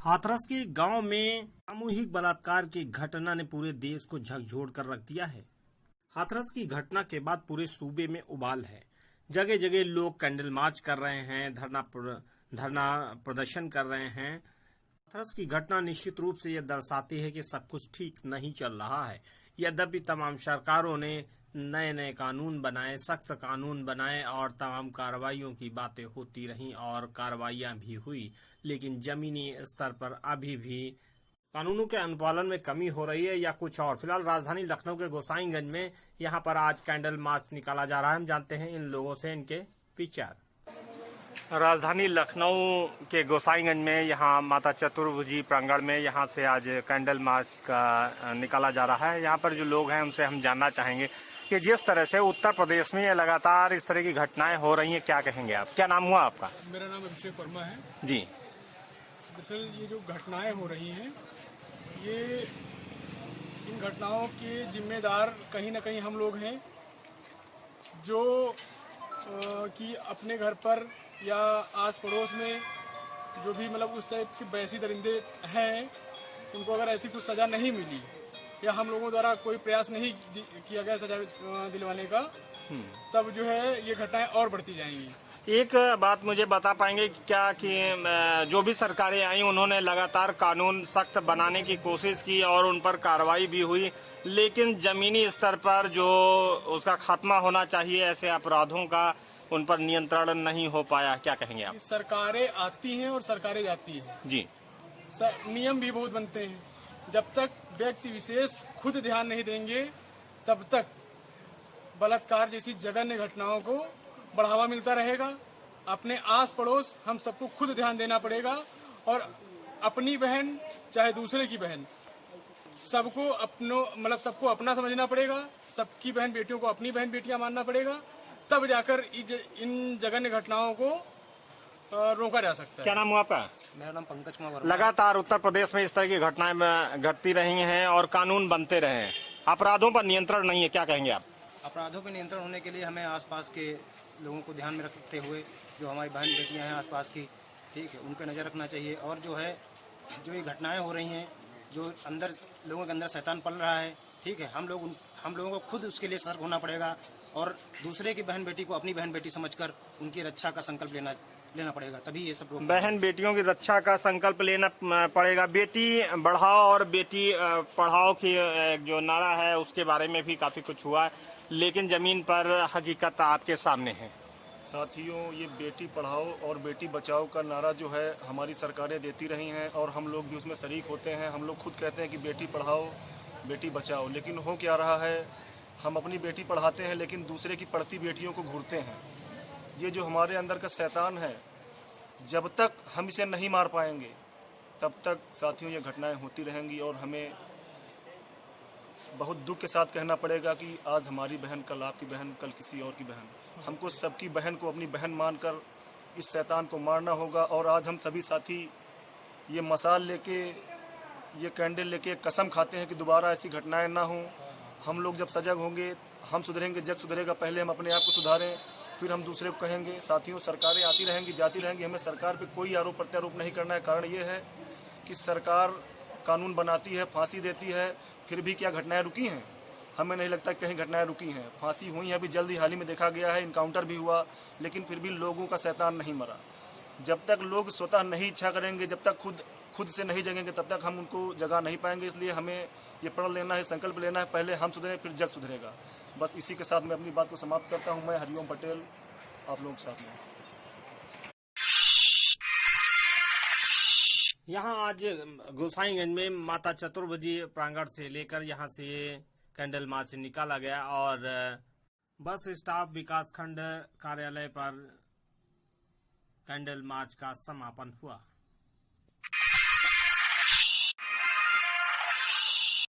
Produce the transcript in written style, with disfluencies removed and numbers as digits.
हाथरस के गांव में सामूहिक बलात्कार की घटना ने पूरे देश को झकझोर कर रख दिया है। हाथरस की घटना के बाद पूरे सूबे में उबाल है। जगह जगह लोग कैंडल मार्च कर रहे हैं, धरना प्रदर्शन कर रहे हैं। हाथरस की घटना निश्चित रूप से यह दर्शाती है कि सब कुछ ठीक नहीं चल रहा है। यद्यपि तमाम सरकारों ने नए नए कानून बनाए, सख्त कानून बनाए और तमाम कार्रवाइयों की बातें होती रहीं और कार्रवाइयां भी हुई, लेकिन जमीनी स्तर पर अभी भी कानूनों के अनुपालन में कमी हो रही है या कुछ और। फिलहाल राजधानी लखनऊ के गोसाईगंज में यहां पर आज कैंडल मार्च निकाला जा रहा है। हम जानते हैं इन लोगों से इनके विचार। राजधानी लखनऊ के गोसाईगंज में यहाँ माता चतुर्भुजी प्रांगण में यहाँ से आज कैंडल मार्च का निकाला जा रहा है। यहाँ पर जो लोग हैं उनसे हम जानना चाहेंगे कि जिस तरह से उत्तर प्रदेश में लगातार इस तरह की घटनाएं हो रही हैं, क्या कहेंगे आप? क्या नाम हुआ आपका? मेरा नाम अभिषेक वर्मा है जी। दरअसल ये जो घटनाएं हो रही हैं, ये इन घटनाओं के जिम्मेदार कहीं ना कहीं हम लोग हैं, जो कि अपने घर पर या आस पड़ोस में जो भी मतलब उस टाइप के वैसी दरिंदे हैं, उनको अगर ऐसी कुछ सजा नहीं मिली या हम लोगों द्वारा कोई प्रयास नहीं किया गया सजा दिलवाने का, तब जो है ये घटनाएं और बढ़ती जाएंगी। एक बात मुझे बता पाएंगे क्या कि जो भी सरकारें आई उन्होंने लगातार कानून सख्त बनाने की कोशिश की और उन पर कार्रवाई भी हुई, लेकिन जमीनी स्तर पर जो उसका खात्मा होना चाहिए ऐसे अपराधों का, उन पर नियंत्रण नहीं हो पाया। क्या कहेंगे आप? सरकारें आती हैं और सरकारें जाती हैं जी। नियम भी बहुत बनते हैं। जब तक व्यक्ति विशेष खुद ध्यान नहीं देंगे, तब तक बलात्कार जैसी जघन्य घटनाओं को बढ़ावा मिलता रहेगा। अपने आस पड़ोस हम सबको खुद ध्यान देना पड़ेगा और अपनी बहन चाहे दूसरे की बहन, सबको सबको अपना समझना पड़ेगा। सबकी बहन बेटियों को अपनी बहन बेटियां मानना पड़ेगा, तब जाकर इन जघन्य घटनाओं को रोका जा सकता है। क्या नाम हुआ आपका? मेरा नाम पंकज कुमार वर्मा। लगातार उत्तर प्रदेश में इस तरह की घटनाएं घटती रही हैं और कानून बनते रहे हैं, अपराधों पर नियंत्रण नहीं है। क्या कहेंगे आप? अपराधों पर नियंत्रण होने के लिए हमें आसपास के लोगों को ध्यान में रखते हुए, जो हमारी बहन बेटियां हैं आसपास की, ठीक है, उन पर नजर रखना चाहिए। और जो ये घटनाएं हो रही हैं, जो अंदर लोगों के अंदर शैतान पल रहा है, ठीक है, हम लोगों को खुद उसके लिए सतर्क होना पड़ेगा और दूसरे की बहन बेटी को अपनी बहन बेटी समझकर उनकी रक्षा का संकल्प लेना पड़ेगा, तभी ये सब बहन बेटियों की रक्षा का संकल्प लेना पड़ेगा। बेटी बढ़ाओ और बेटी पढ़ाओ की जो नारा है उसके बारे में भी काफी कुछ हुआ है, लेकिन जमीन पर हकीकत आपके सामने है। साथियों, ये बेटी पढ़ाओ और बेटी बचाओ का नारा जो है हमारी सरकारें देती रही हैं और हम लोग भी उसमें शरीक होते हैं। हम लोग खुद कहते हैं कि बेटी पढ़ाओ बेटी बचाओ, लेकिन हो क्या रहा है, हम अपनी बेटी पढ़ाते हैं लेकिन दूसरे की पढ़ती बेटियों को घूरते हैं। ये जो हमारे अंदर का शैतान है, जब तक हम इसे नहीं मार पाएंगे तब तक साथियों ये घटनाएं होती रहेंगी और हमें बहुत दुख के साथ कहना पड़ेगा कि आज हमारी बहन, कल आपकी बहन, कल किसी और की बहन। हमको सबकी बहन को अपनी बहन मानकर इस शैतान को मारना होगा। और आज हम सभी साथी ये मसाल लेके, ये कैंडल लेके कसम खाते हैं कि दोबारा ऐसी घटनाएं ना हो। हम लोग जब सजग होंगे, हम सुधरेंगे, जग सुधरेगा। पहले हम अपने आप को सुधारें, फिर हम दूसरे को कहेंगे। साथियों, सरकारें आती रहेंगी, जाती रहेंगी, हमें सरकार पे कोई आरोप प्रत्यारोप नहीं करना है। कारण ये है कि सरकार कानून बनाती है, फांसी देती है, फिर भी क्या घटनाएं रुकी हैं? हमें नहीं लगता कहीं घटनाएं रुकी हैं। फांसी हुई है, अभी जल्द ही हाल ही में देखा गया है, इनकाउंटर भी हुआ, लेकिन फिर भी लोगों का शैतान नहीं मरा। जब तक लोग स्वतः नहीं इच्छा करेंगे, जब तक खुद से नहीं जगेंगे, तब तक हम उनको जगा नहीं पाएंगे। इसलिए हमें ये प्रण लेना है, संकल्प लेना है, पहले हम सुधरें फिर जग सुधरेगा। बस इसी के साथ मैं अपनी बात को समाप्त करता हूं। मैं हरिओम पटेल, आप लोग साथ में। यहाँ आज गोसाईगंज में माता चतुर्भुजी प्रांगण से लेकर यहाँ से कैंडल मार्च निकाला गया और बस स्टाफ विकास खंड कार्यालय पर कैंडल मार्च का समापन हुआ।